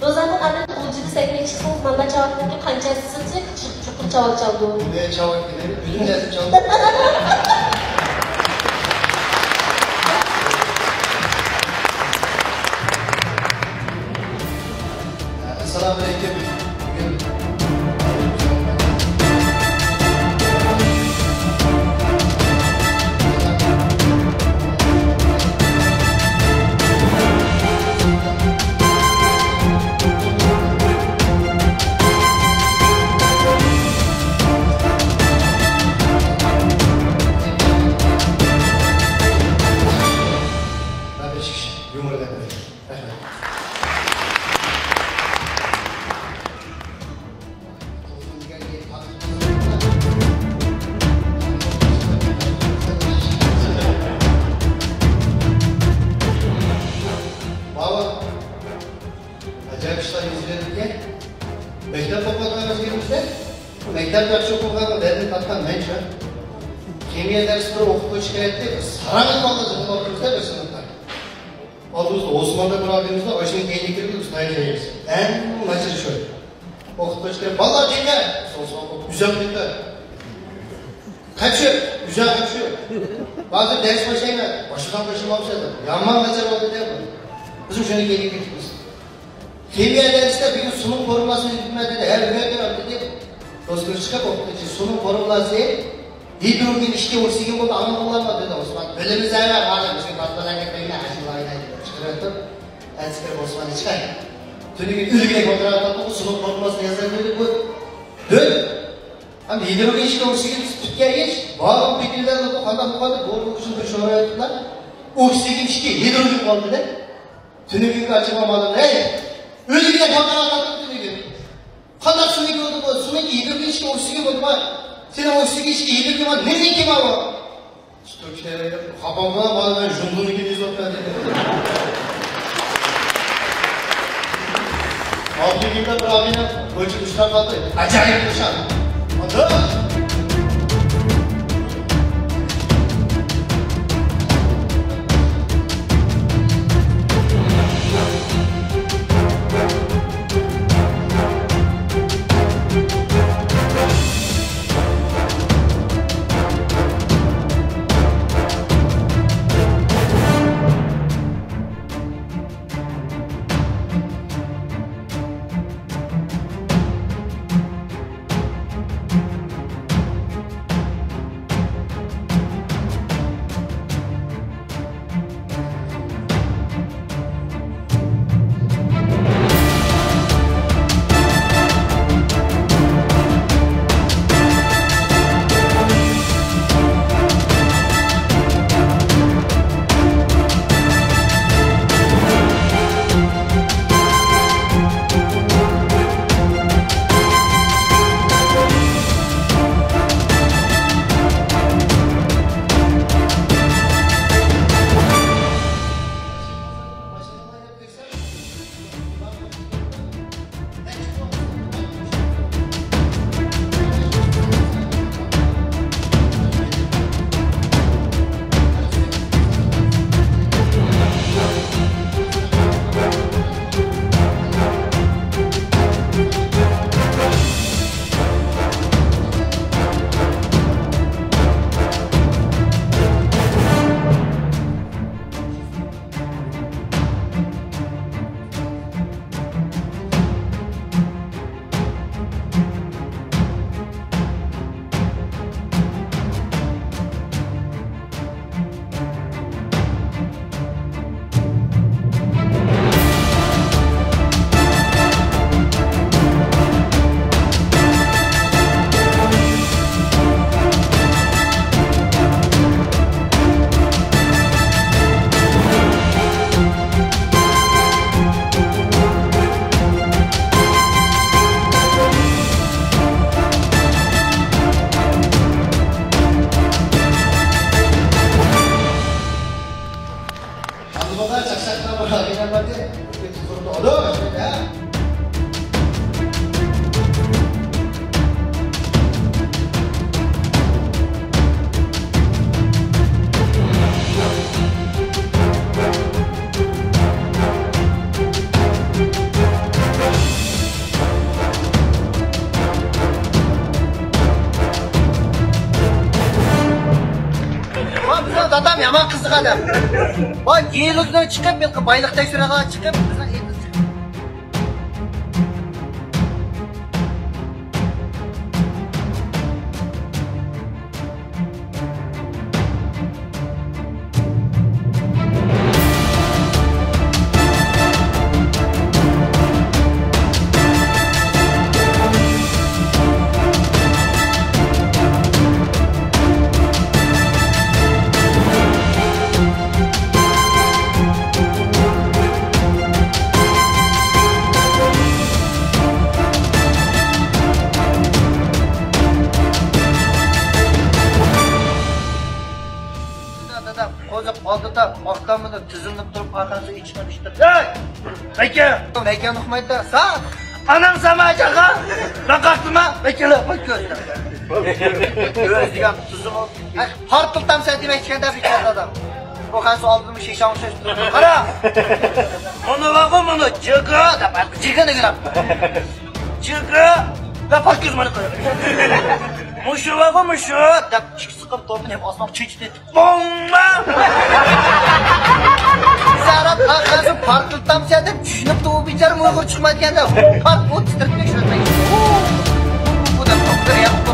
Rozan'ın anne ucunu sekmeye çıksınız, manda çavaktaki kançası sıcak, çukur çavak çaldı. Ne çavak gidelim, üzüm dersi çaldı. Selamünaleyküm. Mektep yaxshi o'qigan derni tatgan mencha kimyo darsida o'qituvchi kerakda sarag'in molda jilib o'qituvchilar bir sinfda oldimizda Osmonda bir abimizda o'shaning keyinga kirib ustaylaymiz nachir shu o'qituvchi kerak bolalar kelgan güzel bitti kaçıyor güzel kaçıyor bazı ders başlayınca başından başlamamışlar yanman nachir oldu deyapti bizim shuni keyinga kiribmiz kimyo darsida bir sunum formulasini bilmadi her bir dedi Do'stlar chiqib o'qituvchi sunum formulasi hidrogen ishga o'rsigan bo'ldi amal qilinmadi dedi Osmon. Bilimiz ana hali bizga kattalarga qo'ygan ashulalarni chiqarib aytishga Osmon chiqay. Tuniga ulgurib o'tirib sunum formulasini yozib berdi bu. Dön. Ham hidrogen ishga o'rsigan tutgach, bor fikrlarni bu qanday bo'ladi? Bo'ri uchun bir sho'rayotdilar. Oksigen ishga hidrogen qoldi-da. Tuniga ochilmadi. Ey, o'ziga qanday Qanday sunik oldu bu? Sunik hidrogen ishga o'rsigan bo'ldi ma. Sen o'rsigan ishga hidrogen ma, nega ma bu? Türkçelere kafamda bazen jundunu gibi zotlar dedi. Altı günde bir abine ölçü kuşlar kaldı. Acayip kuşlar. Adı? adam. Bak yelizden çıkıp bir baylık tekstüraga çıkıp bizden endi. Qo'zib oldi da orqamda tizilib turib orqasiga ichini ishtirdi. Hey! Aka! Aka nuqmaydi. Sağ. Anam samajaga. Naqaqtimi? Akala, bak ko'zda. Gözlüğüm tuzum oldu. Hartıltam sen demek içkende bir kez adam. O kansı aldığım şişanı şaştı. Qara! Mana vaqa mana jiga da bak Çıkın da gülüm. jiga da pakir mana qo'yadi. Mushu vaqa mushu Da çık sıkıp topun hep asmak çeçti. bomba. Sarap kansı hartıltam sen de düşünüp de o bicarım uygur çıkmayken de. Hart o titirtmek şurada. Bu da topları yaptı.